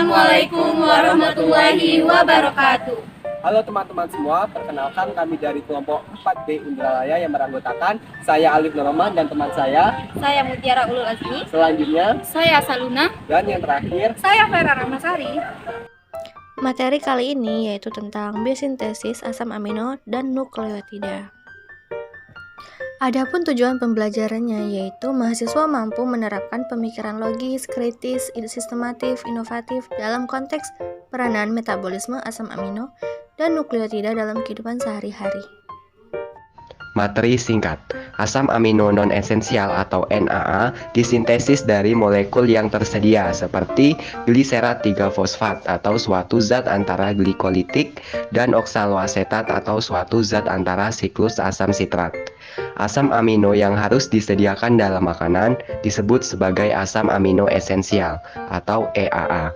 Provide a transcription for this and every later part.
Assalamualaikum warahmatullahi wabarakatuh. Halo teman-teman semua, perkenalkan kami dari kelompok 4B Indralaya yang beranggotakan saya Alif Nurrahman dan teman saya Mutiara Ulul Azmi. Selanjutnya, Saya Saluna. dan yang terakhir, Saya Vera Rahmasari. Materi kali ini yaitu tentang biosintesis asam amino dan nukleotida. Adapun tujuan pembelajarannya yaitu mahasiswa mampu menerapkan pemikiran logis, kritis, sistematif, inovatif dalam konteks peranan metabolisme asam amino dan nukleotida dalam kehidupan sehari-hari. Materi singkat. Asam amino non-esensial atau NAA disintesis dari molekul yang tersedia seperti gliserat 3-fosfat atau suatu zat antara glikolitik dan oksaloasetat atau suatu zat antara siklus asam sitrat. Asam amino yang harus disediakan dalam makanan disebut sebagai asam amino esensial atau EAA.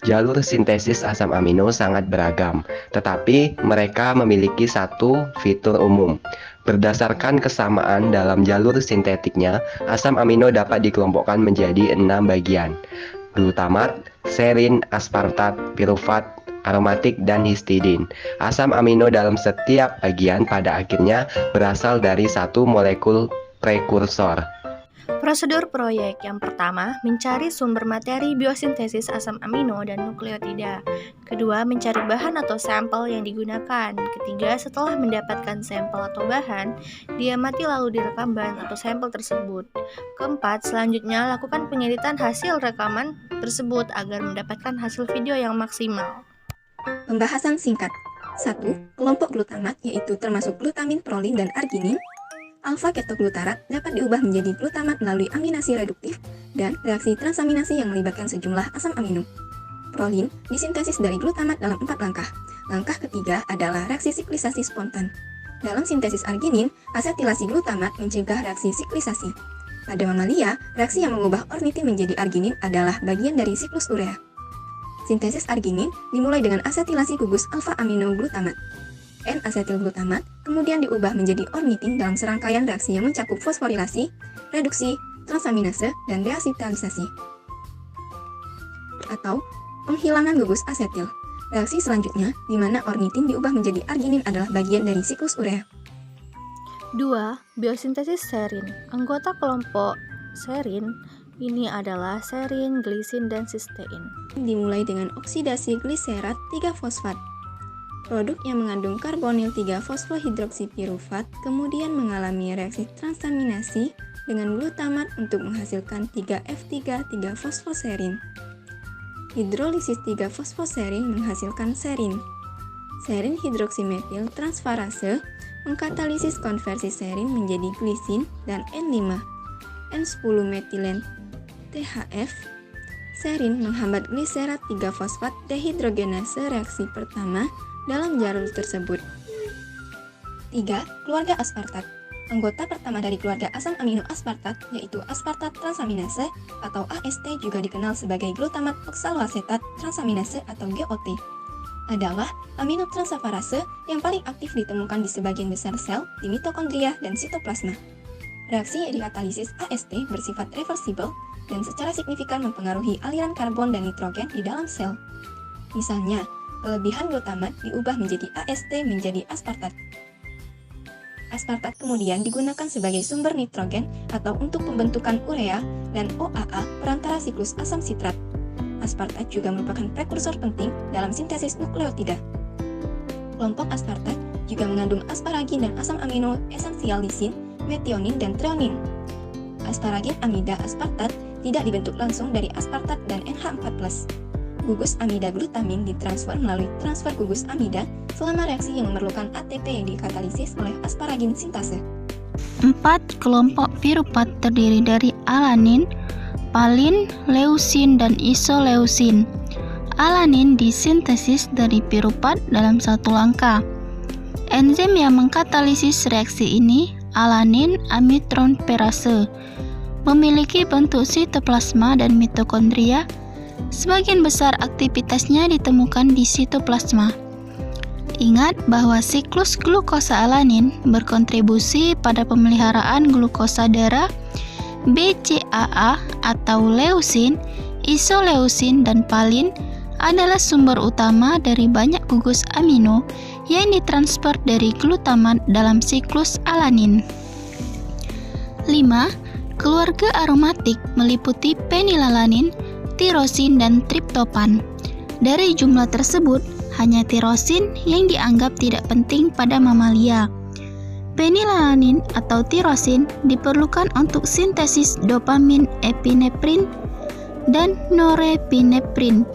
Jalur sintesis asam amino sangat beragam, tetapi mereka memiliki satu fitur umum. Berdasarkan kesamaan dalam jalur sintetiknya, asam amino dapat dikelompokkan menjadi 6 bagian: glutamat, serin, aspartat, pirufat, aromatik, dan histidin. Asam amino dalam setiap bagian pada akhirnya berasal dari satu molekul prekursor. Prosedur proyek yang pertama, mencari sumber materi biosintesis asam amino dan nukleotida. Kedua, mencari bahan atau sampel yang digunakan. Ketiga, setelah mendapatkan sampel atau bahan, diamati lalu direkam bahan atau sampel tersebut. Keempat, selanjutnya lakukan pengeditan hasil rekaman tersebut agar mendapatkan hasil video yang maksimal. Pembahasan singkat. 1. Kelompok glutamat yaitu termasuk glutamin, prolin, dan arginin. Alfa-ketoglutarat dapat diubah menjadi glutamat melalui aminasi reduktif dan reaksi transaminasi yang melibatkan sejumlah asam amino. Prolin disintesis dari glutamat dalam 4 langkah. Langkah ketiga adalah reaksi siklisasi spontan. Dalam sintesis arginin, asetilasi glutamat mencegah reaksi siklisasi. Pada mamalia, reaksi yang mengubah ornitin menjadi arginin adalah bagian dari siklus urea. Sintesis arginin dimulai dengan asetilasi gugus alfa-aminoglutamat. N-asetilglutamat kemudian diubah menjadi ornitin dalam serangkaian reaksi yang mencakup fosforilasi, reduksi, transaminase, dan deasitalisasi atau penghilangan gugus asetil. Reaksi selanjutnya, di mana ornitin diubah menjadi arginin adalah bagian dari siklus urea. 2. Biosintesis serin. Anggota kelompok serin ini adalah serin, glisin, dan sistein. Dimulai dengan oksidasi gliserat 3-fosfat. Produk yang mengandung karbonil 3-fosfohidroksipirufat kemudian mengalami reaksi transaminasi dengan glutamat untuk menghasilkan 3F3 3-fosfoserin. Hidrolisis 3-fosfoserin menghasilkan serin. Serin hidroksimetil transferase mengkatalisis konversi serin menjadi glisin dan N5. N10 metilen THF. Serin menghambat gliserat 3-fosfat dehidrogenase reaksi pertama dalam jalur tersebut. 3. Keluarga aspartat. Anggota pertama dari keluarga asam amino aspartat yaitu aspartat transaminase atau AST, juga dikenal sebagai glutamat oksaloasetat transaminase atau GOT, adalah aminotransferase yang paling aktif ditemukan di sebagian besar sel di mitokondria dan sitoplasma. Reaksi dikatalisis AST bersifat reversibel dan secara signifikan mempengaruhi aliran karbon dan nitrogen di dalam sel. Misalnya, kelebihan glutamat diubah menjadi AST menjadi aspartat. Aspartat kemudian digunakan sebagai sumber nitrogen atau untuk pembentukan urea dan OAA perantara siklus asam sitrat. Aspartat juga merupakan prekursor penting dalam sintesis nukleotida. Kelompok aspartat juga mengandung asparagin dan asam amino esensial lisin, metionin, dan treonin. Asparagin amida aspartat tidak dibentuk langsung dari aspartat dan NH4+. Gugus amida glutamin ditransfer melalui transfer gugus amida selama reaksi yang memerlukan ATP yang dikatalisis oleh asparagin sintase. 4. Kelompok piruvat terdiri dari alanin, palin, leusin, dan isoleusin. Alanin disintesis dari piruvat dalam satu langkah. Enzim yang mengkatalisis reaksi ini, alanin amitronperase, memiliki bentuk sitoplasma dan mitokondria. Sebagian besar aktivitasnya ditemukan di sitoplasma. Ingat bahwa siklus glukosa alanin berkontribusi pada pemeliharaan glukosa darah, BCAA atau leusin, isoleusin, dan palin adalah sumber utama dari banyak gugus amino yang ditransfer dari glutamat dalam siklus alanin. 5. Keluarga aromatik meliputi penilalanin, tirosin, dan triptopan. Dari jumlah tersebut, hanya tirosin yang dianggap tidak penting pada mamalia. Penilalanin atau tirosin diperlukan untuk sintesis dopamin, epinefrin, dan norepinefrin,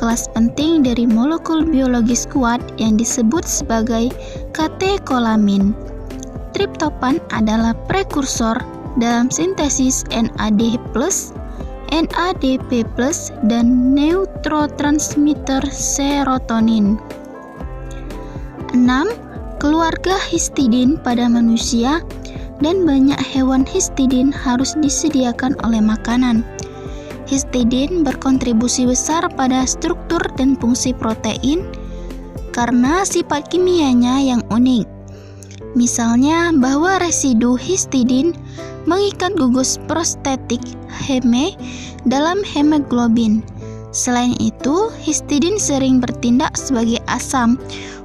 kelas penting dari molekul biologis kuat yang disebut sebagai katekolamin. Triptopan adalah prekursor dalam sintesis NADH+, NADP+, dan neurotransmitter serotonin. 6. Keluarga histidin pada manusia dan banyak hewan histidin harus disediakan oleh makanan. Histidin berkontribusi besar pada struktur dan fungsi protein karena sifat kimianya yang unik. Misalnya bahwa residu histidin mengikat gugus prostetik heme dalam hemoglobin. Selain itu, histidin sering bertindak sebagai asam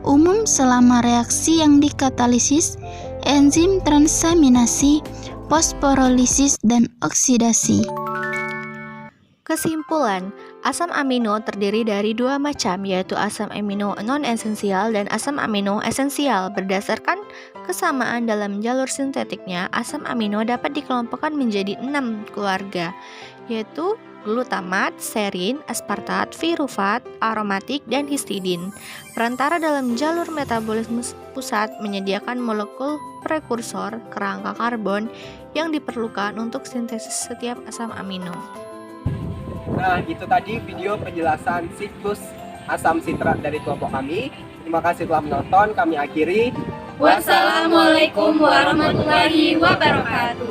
umum selama reaksi yang dikatalisis, enzim transaminasi, fosforolisis, dan oksidasi. Kesimpulan, asam amino terdiri dari dua macam, yaitu asam amino non-esensial dan asam amino esensial. Berdasarkan kesamaan dalam jalur sintetiknya, asam amino dapat dikelompokkan menjadi 6 keluarga, yaitu glutamat, serin, aspartat, pirufat, aromatik, dan histidin. Perantara dalam jalur metabolisme pusat menyediakan molekul prekursor kerangka karbon yang diperlukan untuk sintesis setiap asam amino. Nah, itu tadi video penjelasan siklus asam sitrat dari kelompok kami. Terima kasih telah menonton. Kami akhiri. Wassalamualaikum warahmatullahi wabarakatuh.